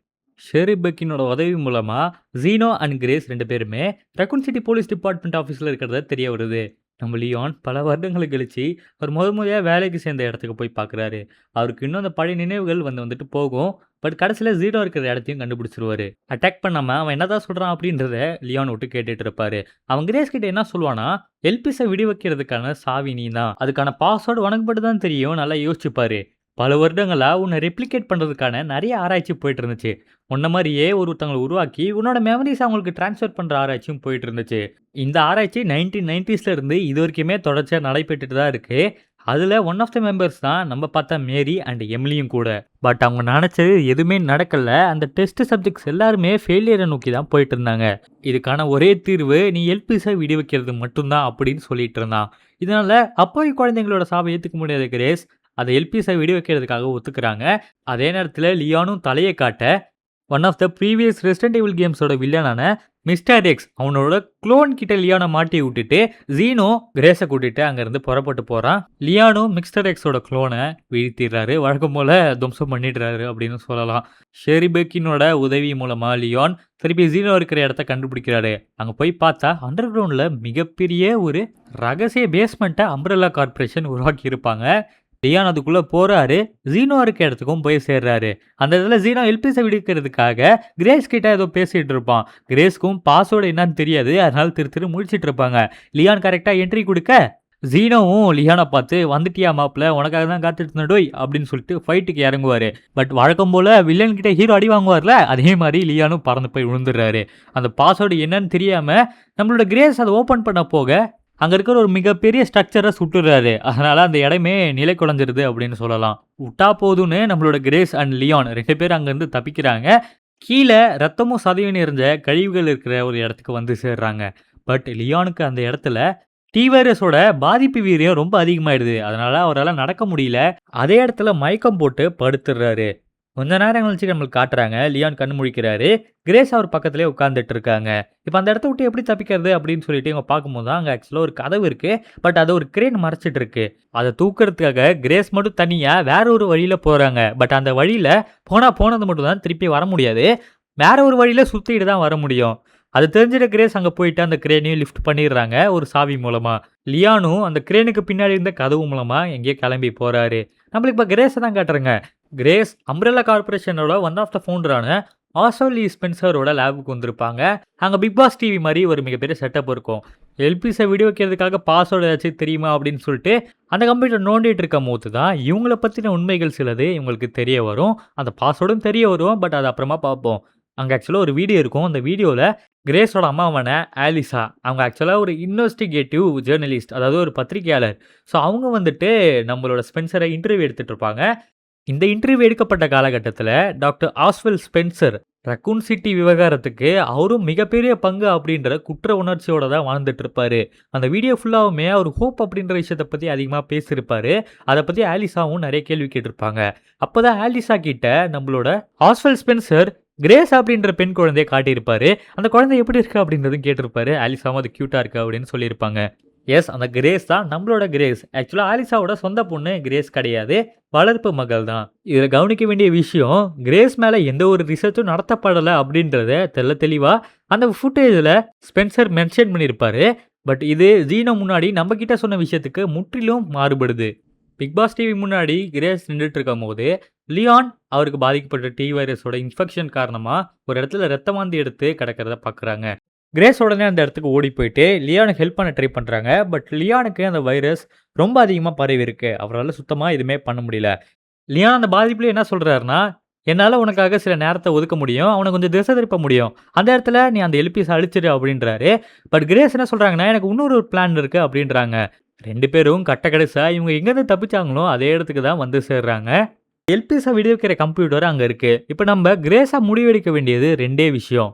ஷெரி பெக்கினோட உதவி மூலமா ஜீனோ அண்ட் கிரேஸ் 2 பேருமே ரக்கூன் சிட்டி போலீஸ் டிபார்ட்மெண்ட் ஆஃபீஸ்ல இருக்கிறது தெரிய வருது. நம்ம லியான் பல வருடங்கள் கழிச்சு அவர் முறையா வேலைக்கு சேர்ந்த இடத்துக்கு போய் பார்க்குறாரு. அவருக்கு இன்னும் அந்த பழைய நினைவுகள் வந்துட்டு போகும். பட் கடைசியில ஜீரோ இருக்கிற இடத்தையும் கண்டுபிடிச்சிருவாரு. அட்டாக் பண்ணாம அவன் என்னதான் சொல்றான் அப்படின்றத லியான் விட்டு கேட்டுட்டு இருப்பாரு. அவன் கிரேஸ் கிட்ட என்ன சொல்லுவானா, எல்பிஸை விடி வைக்கிறதுக்கான சாவி நீ தான். அதுக்கான பாஸ்வேர்டு உனக்கு மட்டும் தான் தெரியும். நல்லா யோசிச்சுப்பாரு. பல வருடங்களா உன்னை ரெப்ளிகேட் பண்றதுக்கான நிறைய ஆராய்ச்சி போயிட்டு இருந்துச்சு. உன்ன மாரியே ஒருத்தவங்கள உருவாக்கி உன்னோட மெமரீஸ் அவங்களுக்கு ட்ரான்ஸ்ஃபர் பண்ற ஆராய்ச்சியும் போயிட்டு இருந்துச்சு. இந்த ஆராய்ச்சி 1990ஸ்ல இருந்து இதுவரைக்குமே தொடர்ச்சியா நடைபெற்றுட்டு தான் இருக்கு. அதுல ஒன் ஆஃப் த மெம்பர்ஸ் தான் நம்ம பார்த்த மேரி அண்ட் எமிலியும் கூட. பட் அவங்க நினைச்சது எதுவுமே நடக்கல. அந்த டெஸ்ட் சப்ஜெக்ட்ஸ் எல்லாருமே ஃபெயிலியரை நோக்கி தான் போயிட்டு இருந்தாங்க. இதுக்கான ஒரே தீர்வு நீ எல்பிஸை விடி வைக்கிறது மட்டும்தான் அப்படின்னு சொல்லிட்டு இருந்தான். இதனால அப்பாவி குழந்தைங்களோட சாவை ஏத்துக்க முடியாத கிரேஸ் அதை எல்பிஸை விடி வைக்கிறதுக்காக ஒத்துக்கிறாங்க. அதே நேரத்தில் லியானும் தலையை காட்ட one of the previous Resident Evil கேம்ஸோட வில்லனான மிஸ்டர் எக்ஸ் அவனோட க்ளோன் கிட்ட லியானை மாட்டி விட்டுட்டு ஜீனோ கிரேஸை கூட்டிட்டு அங்கேருந்து புறப்பட்டு போகிறான். லியானும் மிஸ்டர் எக்ஸோட க்ளோனை வீழ்த்திடுறாரு. வழக்கம் போல் துவம்சம் பண்ணிடுறாரு அப்படின்னு சொல்லலாம். ஷெரி பெக்கினோட உதவி மூலமாக லியான் திருப்பி ஜீனோ இருக்கிற இடத்த கண்டுபிடிக்கிறாரு. அங்கே போய் பார்த்தா அண்டர் கிரவுண்டில் மிகப்பெரிய ஒரு ரகசிய பேஸ்மெண்ட்டை அம்ப்ரெல்லா கார்பரேஷன் உருவாக்கி இருப்பாங்க. லியான் அதுக்குள்ள போறாரு. ஜீனோ இருக்க இடத்துக்கும் போய் சேர்றாரு. அந்த இடத்துல ஜீனோ எல்பிஸை விடுக்கிறதுக்காக கிரேஸ் கிட்ட ஏதோ பேசிட்டு இருப்பான். கிரேஸ்க்கும் பாஸ்வேர்டு என்னன்னு தெரியாது. அதனால திரு முழிச்சிட்டு இருப்பாங்க. லியான் கரெக்டா என்ட்ரி கொடுக்க ஜீனோவும் லியான பார்த்து, "வந்துட்டியா மாப்ள, உனக்காக தான் காத்துட்டு இருந்தேன் டோய்" அப்படின்னு சொல்லிட்டு ஃபைட்டுக்கு இறங்குவாரு. பட் வழக்கம் போல வில்லன் கிட்ட ஹீரோ அடி வாங்குவார்ல, அதே மாரி லியானும் பறந்து போய் விழுந்துடுறாரு. அந்த பாஸ்வேர்டு என்னன்னு தெரியாம நம்மளோட கிரேஸ் அத ஓப்பன் பண்ண போக, அங்க இருக்கிற ஒரு மிகப்பெரிய ஸ்ட்ரக்சர சுட்டுறாரு. அதனால அந்த இடமே நிலை குலைஞ்சிருது அப்படின்னு சொல்லலாம். உட்டா போதும்னு நம்மளோட கிரேஸ் அண்ட் லியான் 2 பேரும் அங்கருந்து தப்பிக்கிறாங்க. கீழ ரத்தமும் சதையும் நிறைஞ்ச கழிவுகள் இருக்கிற ஒரு இடத்துக்கு வந்து சேர்றாங்க. பட் லியானுக்கு அந்த இடத்துல டி-வைரஸோட பாதிப்பு வீரியம் ரொம்ப அதிகமாயிடுது. அதனால அவரால நடக்க முடியல. அதே இடத்துல மயக்கம் போட்டு படுத்துடுறாரு. கொஞ்ச நேரம் கழிச்சு நம்மளுக்கு காட்டுறாங்க. லியான் கண்ணு முழிக்கிறாரு. கிரேஸ் அவர் பக்கத்திலேயே உட்கார்ந்துட்டு இருக்காங்க. இப்ப அந்த இடத்த விட்டு எப்படி தப்பிக்கிறது அப்படின்னு சொல்லிட்டு இவங்க பார்க்கும்போது தான், அங்க ஆக்சுவலா ஒரு கதவு இருக்கு. பட் அத ஒரு கிரேன் மறைச்சிட்டு இருக்கு. அத தூக்குறதுக்காக கிரேஸ் மட்டும் தனியா வேற ஒரு வழியில போறாங்க. பட் அந்த வழியில போனது மட்டும் தான் திருப்பி வர முடியாது. வேற ஒரு வழியில சுத்திட்டு தான் வர முடியும். அது தெரிஞ்சுட்ட கிரேஸ் அங்க போயிட்டு அந்த கிரேனையும் லிஃப்ட் பண்ணிடுறாங்க ஒரு சாவி மூலமா. லியானும் அந்த கிரேனுக்கு பின்னாடி இருந்த கதவு மூலமா எங்கேயோ கிளம்பி போறாரு. நம்மளுக்கு இப்ப கிரேஸ தான் காட்டுறாங்க. கிரேஸ் அம்ப்ரெல்லா கார்ப்பரேஷனோட ஒன் ஆஃப் த ஃபவுண்டரான ஆர்சல் லீ ஸ்பென்சரோட லேபுக்கு வந்திருப்பாங்க. அங்க பிக் பாஸ் டிவி மாரி ஒரு மிகப்பெரிய செட்டப் இருக்கும். எல்பிஸ வீடியோ வைக்கிறதுக்காக பாஸ்வேர்டு ஏதாச்சும் தெரியுமா அப்படின்னு சொல்லிட்டு அந்த கம்ப்யூட்டர் நோண்டிட்டு இருக்கும்போது தான் இவங்கள பத்தின உண்மைகள் சிலது இவங்களுக்கு தெரிய வரும். அந்த பாஸ்வேர்டும் தெரிய வரும். பட் அது அப்புறமா பார்ப்போம். அங்க ஆக்சுவலா ஒரு வீடியோ இருக்கும். அந்த வீடியோல கிரேஸோட அம்மாவான ஆலிசா, அவங்க ஆக்சுவலா ஒரு இன்வெஸ்டிகேட்டிவ் ஜர்னலிஸ்ட், அதாவது ஒரு பத்திரிகையாளர். ஸோ அவங்க வந்துட்டு நம்மளோட ஸ்பென்சர இன்டர்வியூ எடுத்துட்டு இருப்பாங்க. இந்த இன்டர்வியூ எடுக்கப்பட்ட காலகட்டத்தில டாக்டர் ஆஸ்வெல் ஸ்பென்சர் ரக்கூன் சிட்டி விவகாரத்துக்கு அவரும் மிகப்பெரிய பங்கு அப்படின்ற குற்ற உணர்ச்சியோட தான் வாழ்ந்துட்டு இருப்பாரு. அந்த வீடியோ ஃபுல்லாவுமே அவர் ஹோப் அப்படின்ற விஷயத்த பத்தி அதிகமா பேசியிருப்பாரு. அத பத்தி ஆலிசாவும் நெறைய கேள்வி கேட்டிருப்பாங்க. அப்பதான் ஆலிசா கிட்ட நம்மளோட ஆஸ்வெல் ஸ்பென்சர் கிரேஸ் அப்படின்ற பெண் குழந்தைய காட்டியிருப்பாரு. அந்த குழந்தை எப்படி இருக்கு அப்படின்றதும் கேட்டிருப்பாரு. ஆலிசாவும் அது கியூட்டா இருக்கு அப்படின்னு சொல்லியிருப்பாங்க. எஸ், அந்த கிரேஸ் தான் நம்மளோட கிரேஸ். ஆக்சுவலா ஆலிசாவோட சொந்த பொண்ணு கிரேஸ் கிடையாது. வளர்ப்பு மகள் தான். இதில கவனிக்க வேண்டிய விஷயம், கிரேஸ் மேல எந்த ஒரு ரிசர்ச்சும் நடத்தப்படல அப்படின்றத தெளிவா அந்த ஃபுட்டேஜ்ல ஸ்பென்சர் மென்ஷன் பண்ணியிருப்பாரு. பட் இது ஜீனோ முன்னாடி நம்ம கிட்ட சொன்ன விஷயத்துக்கு முற்றிலும் மாறுபடுது. பிக் பாஸ் டிவி முன்னாடி கிரேஸ் நின்னுட்டு இருக்கும்போது, லியான் அவருக்கு பாதிக்கப்பட்ட டி வைரஸோட இன்ஃபெக்ஷன் காரணமா ஒரு இடத்துல ரத்த வாந்தி எடுத்து கிடக்கிறத பார்க்குறாங்க. கிரேஸ் உடனே அந்த இடத்துக்கு ஓடி போயிட்டு லியானுக்கு ஹெல்ப் பண்ண ட்ரை பண்றாங்க. பட் லியானுக்கு அந்த வைரஸ் ரொம்ப அதிகமா பரவி இருக்கு. அவரால சுத்தமா எதுவுமே பண்ண முடியல. லியான் அந்த பாதிப்புல என்ன சொல்றாருன்னா, "என்னால உனக்காக சில நேரத்த ஒதுக்க முடியும். அவன கொஞ்சம் திசை திருப்ப முடியும். அந்த இடத்துல நீ அந்த எல்பிஸ அழிச்சிடு" அப்படின்றாரு. பட் கிரேஸ் என்ன சொல்றாங்கன்னா, "எனக்கு இன்னொரு ஒரு பிளான் இருக்கு" அப்படின்றாங்க. 2 பேரும் கட்ட கடைசா இவங்க எங்கேருந்து தப்பிச்சாங்களோ அதே இடத்துக்கு தான் வந்து சேர்றாங்க. எல்பிஸ விடுவிக்கிற கம்ப்யூட்டர் அங்க இருக்கு. இப்ப நம்ம கிரேஸா முடிவெடுக்க வேண்டியது 2டே விஷயம்.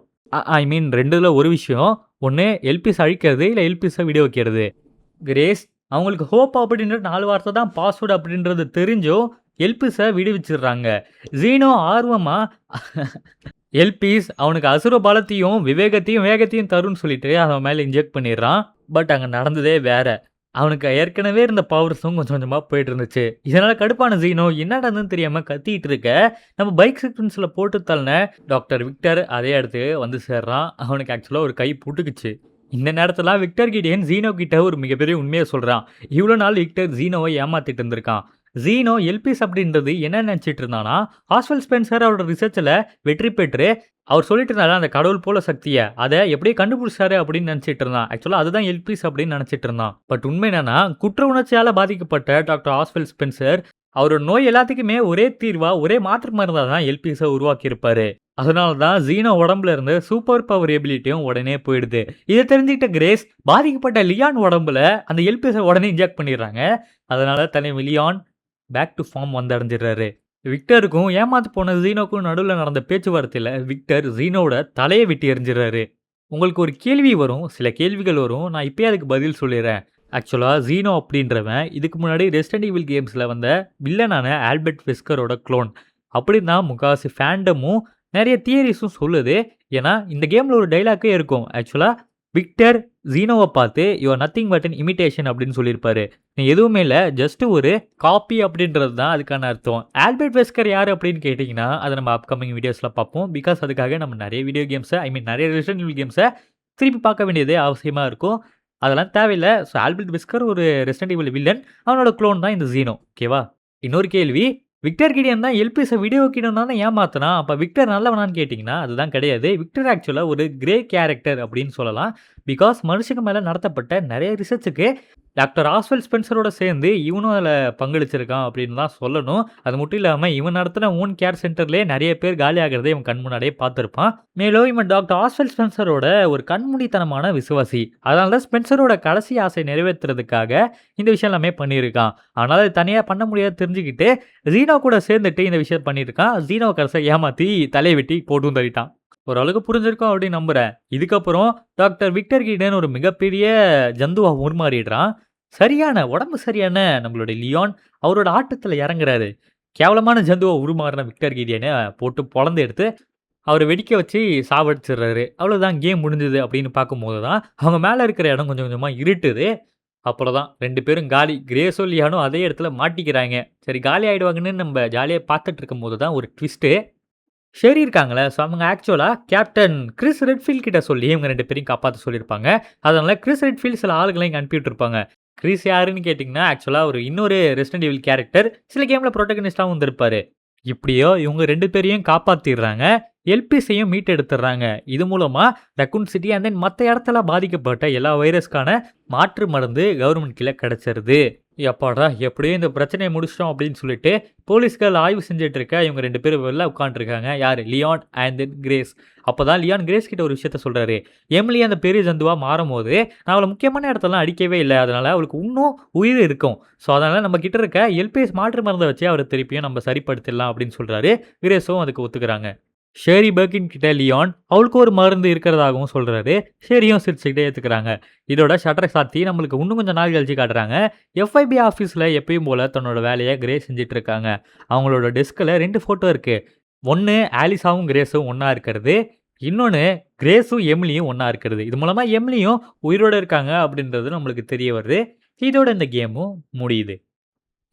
ஐ மீன் 2ல ஒரு விஷயம். ஒண்ணு எல்பிஸ அழிக்கிறது, இல்ல எல்பிஸ விட வைக்கிறது. கிரேஸ் அவங்களுக்கு ஹோப் அப்படின்ற 4 வார்த்தை தான் பாஸ்வேர்ட் அப்படின்றது தெரிஞ்சும் எல்பிஸ விடுவிச்சிடுறாங்க. ஜீனோ ஆர்வமா எல்பிஸ் அவனுக்கு அசுர பலத்தையும், விவேகத்தையும், வேகத்தையும் தரும்னு சொல்லிட்டு அவன் மேல இன்ஜெக்ட் பண்ணிடுறான். பட் அங்க நடந்ததே வேற. அவனுக்கு ஏற்கனவே இருந்த பவர்ஸும் கொஞ்சம் கொஞ்சமா போயிட்டு இருந்துச்சு. இதனால கடுப்பான ஜீனோ என்னடா நடந்ததுன்னு தெரியாம கத்திட்டு இருக்க, நம்ம பைக் சீக்வென்ஸ்ல போட்டு தள்ளின டாக்டர் விக்டர் அதே இடத்துக்கு வந்து சேர்றான். அவனுக்கு ஆக்சுவலா ஒரு கை புட்டுக்குச்சு. இந்த நேரத்துல விக்டர் கிடியன் ஜீனோ கிட்ட ஒரு மிகப்பெரிய உண்மைய சொல்றான். இவ்வளோ நாள் விக்டர் ஜீனோவை ஏமாத்திட்டு இருந்திருக்கான். ஜீனோ எல்பிஸ் அப்படின்றது என்ன நினைச்சிட்டு இருந்தானா, ஆஸ்வெல் ஸ்பென்சர் அவரோட ரிசர்ச்ல வெற்றி பெற்று அவர் சொல்லிட்டு இருந்தாரு அந்த கடவுள் போல சக்திய. அத எப்படியோ கண்டுபிடிச்சாரு அப்படின்னு நினைச்சிட்டு இருந்தான். ஆக்சுவலா அதுதான் எல்பிஸ் அப்படின்னு நினைச்சிட்டு இருந்தான். பட் உண்மை என்னன்னா, குற்ற உணர்ச்சியால பாதிக்கப்பட்ட டாக்டர் ஆஸ்வெல் ஸ்பென்சர் அவரோட நோய் எல்லாத்துக்குமே ஒரே தீர்வா, ஒரே மாற்று மருந்தா தான் எல்பிஸ உருவாக்கி இருப்பாரு. அதனால தான் ஜீனோ உடம்புல இருந்து சூப்பர் பவர் எபிலிட்டியும் உடனே போயிடுது. இத தெரிஞ்சுக்கிட்ட கிரேஸ் பாதிக்கப்பட்ட லியான் உடம்புல அந்த எல்பிஸ உடனே இன்ஜெக்ட் பண்ணிடுறாங்க. அதனால தலைவன் லியான் பேக் டு ஃபார்ம் வந்தடைஞ்சிடுறாரு. விக்டருக்கும் ஏமாந்து போன ஜீனோக்கும் நடுவுல நடந்த பேச்சுவார்த்தையில விக்டர் ஜீனோவோட தலைய வெட்டி எறிஞ்சிடுறாரு. உங்களுக்கு ஒரு கேள்வி வரும், சில கேள்விகள் வரும். நான் இப்பயே அதுக்கு பதில் சொல்லிடுறேன். ஆக்சுவலா ஜீனோ அப்படின்றவன் இதுக்கு முன்னாடி ரெசிடென்ட் ஈவில் கேம்ஸ்ல வந்த வில்லனான ஆல்பர்ட் வெஸ்கரோட குளோன். அப்படின்னு தான் முக்காவாசி ஃபேண்டமும் நெறைய தியரீஸும் சொல்லுது. ஏன்னா இந்த கேம்ல ஒரு டயலாக்கே இருக்கும். ஆக்சுவலா விக்டர் ஜீனோவ பார்த்து "you are nothing but an imitation" அப்படின்னு சொல்லியிருப்பாரு. "நீ எதுவுமே இல்ல, ஜஸ்ட் ஒரு காப்பி" அப்படின்றது தான் அதுக்கான அர்த்தம். ஆல்பர்ட் வெஸ்கர் யாரு அப்படின்னு கேட்டீங்கன்னா, அத நம்ம அப்கமிங் வீடியோஸ்ல பார்ப்போம். பிகாஸ் அதுக்காக நம்ம நெறைய வீடியோ கேம்ஸ நெறைய ரெசிடென்ட் ஈவில் கேம்ஸ திருப்பி பார்க்க வேண்டியது அவசியமா இருக்கும். அதெல்லாம் தேவையில்ல. ஸோ ஆல்பர்ட் வெஸ்கர் ஒரு ரெசிடென்ட் ஈவில் வில்லன். அவனோட குளோன் தான் இந்த ஜீனோ. ஓகேவா? இன்னொரு கேள்வி, விக்டர் கிடியன் தான் எல்பிஸ வீடியோ வைக்கணும்னு தானே ஏமாத்துனான். அப்ப விக்டர் நல்லவனான்னு கேட்டீங்கன்னா, அதுதான் கிடையாது. விக்டர் ஆக்சுவலா ஒரு கிரே கேரக்டர் அப்படின்னு சொல்லலாம். பிகாஸ் மனுஷங்க மேல நடத்தப்பட்ட நெறைய ரிசர்ச்சுக்கு டாக்டர் ஆஸ்வெல் ஸ்பென்சரோட சேர்ந்து இவனும் அதில பங்களிச்சிருக்கான் அப்படின்னு தான் சொல்லணும். அது மட்டும் இல்லாம இவன் நடத்தின ஓன் கேர் சென்டர்லயே நெறைய பேர் காலியாகிறத இவன் கண் முன்னாடியே பார்த்திருப்பான். மேலும் இவன் டாக்டர் ஆஸ்வெல் ஸ்பென்சரோட ஒரு கண்மூடித்தனமான விசுவாசி. அதனால தான் ஸ்பென்சரோட கடைசி ஆசை நிறைவேத்துறதுக்காக இந்த விஷயம் எல்லாமே பண்ணியிருக்கான். ஆனால அது தனியா பண்ண முடியாதுன்னு தெரிஞ்சுக்கிட்டு, ஜீனோ கூட சேர்ந்துட்டு இந்த விஷயத்த பண்ணியிருக்கான். ஜீனோவ கடைசியா ஏமாத்தி தலைய வெட்டி போட்டும் தள்ளிட்டான். ஓரளவுக்கு புரிஞ்சிருக்கும் அப்படின்னு நம்புறேன். இதுக்கப்புறம் டாக்டர் விக்டர் கீடன் ஒரு மிகப்பெரிய ஜந்துவா உருமாறிடுறான். உடம்பு சரியான நம்மளுடைய லியோன் அவரோட ஆட்டத்துல இறங்குறாரு. கேவலமான ஜந்துவா உருமாறின விக்டர் கீடியன போட்டு பொளந்து எடுத்து அவர வெடிக்க வச்சு சாவடிச்சுடுறாரு. அவ்வளோதான் கேம் முடிஞ்சுது அப்படின்னு பார்க்கும்போது தான், அவங்க மேல இருக்கிற இடம் கொஞ்சம் கொஞ்சமா இருட்டுது. அப்புறம் தான் 2 பேரும் காலி. கிரேஸும் லியானும் அதே இடத்துல மாட்டிக்கிறாய்ங்க. சரி காலி ஆயிடுவாங்கன்னு நம்ம ஜாலியா பார்த்துட்டு இருக்கும்போது தான் ஒரு ட்விஸ்ட்டு. ஷெரி இருக்காங்கல்ல, ஸோ அவங்க ஆக்சுவலா கேப்டன் கிறிஸ் ரெட்ஃபீல்ட் கிட்ட சொல்லி இவங்க 2 பேரையும் காப்பாத்த சொல்லியிருப்பாங்க. அதனால கிறிஸ் ரெட்ஃபீல்ட் சில ஆளுங்கள இங்க அனுப்பி விட்டுருப்பாங்க. கிறிஸ் யாருன்னு கேட்டீங்கன்னா, ஆக்சுவலா ஒரு இன்னொரு ரெசிடென்ட் ஈவில் கேரக்டர். சில கேம்ல புரோட்டகனிஸ்ட்டாவும் வந்திருப்பாரு. இப்படியோ இவங்க 2 பேரையும் காப்பாத்திர்றாங்க. எல்பிஸையும் மீட்டெடுத்துர்றாங்க. இது மூலமா ரக்கூன் சிட்டி அண்ட் தென் மத்த இடத்துல பாதிக்கப்பட்ட எல்லா வைரஸ்க்கான மாற்று மருந்து கவர்மெண்ட் கீழ கிடைச்சிருது. எப்பாடா! எப்படியோ இந்த பிரச்சனைய முடிச்சுட்டோம் அப்படின்னு சொல்லிட்டு, போலீஸ்கள் ஆய்வு செஞ்சுட்டு இருக்க இவங்க 2 பேரும் வெளில உட்காந்துருக்காங்க. யாரு? Leon and then Grace. அப்பதான் லியான் கிரேஸ் கிட்ட ஒரு விஷயத்த சொல்றாரு. எமிலி அந்த பெரிய ஜந்துவா மாறும்போது, நான் அவள முக்கியமான இடத்துலலாம் அடிக்கவே இல்ல. அதனால அவளுக்கு இன்னும் உயிர் இருக்கும். ஸோ அதனால நம்ம கிட்ட இருக்க எல்பிஎஸ் மாற்று மருந்த வச்சு அவர திருப்பியும் நம்ம சரிப்படுத்திடலாம் அப்படின்னு சொல்றாரு. கிரேஸும் அதுக்கு ஒத்துக்கிறாங்க. ஷேரி பெர்கின் கிட்ட லியான் அவளுக்கு ஒரு மருந்து இருக்கிறதாகவும் சொல்றாரு. ஷேரியும் சிரிச்சுக்கிட்டே ஏத்துக்கிறாங்க. இதோட ஷட்டர சாத்தி நம்மளுக்கு இன்னும் கொஞ்சம் நாள் கழிச்சு காட்டுறாங்க. எஃப்ஐபி ஆஃபீஸ்ல எப்பயும் போல தன்னோட வேலைய கிரேஸ் செஞ்சுட்டு இருக்காங்க. அவங்களோட டெஸ்க்ல 2 ஃபோட்டோ இருக்கு. ஒண்ணு ஆலிஸாவும் கிரேஸும் ஒண்ணா இருக்கிறது. இன்னொன்னு கிரேஸும் எமிலியும் ஒண்ணா இருக்கிறது. இது மூலமா எமிலியும் உயிரோட இருக்காங்க அப்படின்றது நம்மளுக்கு தெரிய வருது. இதோட இந்த கேமும் முடியுது.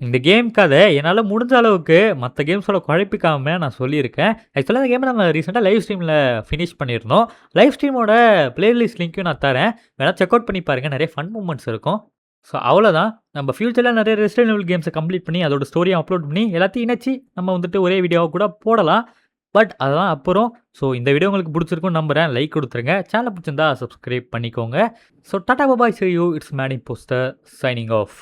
இந்த கேம் கதை என்னால முடிஞ்ச அளவுக்கு மத்த கேம்ஸோட குழப்பிக்காம நான் சொல்லியிருக்கேன். ஆக்சுவலா இந்த கேம நம்ம ரீசென்ட்டா லைவ் ஸ்ட்ரீம்ல ஃபினிஷ் பண்ணியிருந்தோம். லைவ் ஸ்ட்ரீமோட பிளேலிஸ்ட் லிங்க்கும் நான் தரேன். வேணா செக் அவுட் பண்ணி பாருங்க. நெறைய ஃபன் மூமெண்ட்ஸ் இருக்கும். ஸோ அவ்வளோதான். நம்ம ஃபியூச்சர்ல நெறைய ரெசிடென்ட் ஈவில் கேம்ஸ கம்ப்ளீட் பண்ணி அதோட ஸ்டோரிய அப்லோட் பண்ணி எல்லாத்தையும் இணைச்சு நம்ம வந்துட்டு ஒரே வீடியோவா கூட போடலாம். பட் அதெல்லாம் அப்புறம். ஸோ இந்த வீடியோ உங்களுக்கு புடிச்சிருக்கும்னு நம்புறேன். லைக் குடுத்துருங்க. சேனல் புடிச்சிருந்தா சப்ஸ்கிரைப் பண்ணிக்கோங்க. So tata bye bye. Sea you. It's man impostor signing off.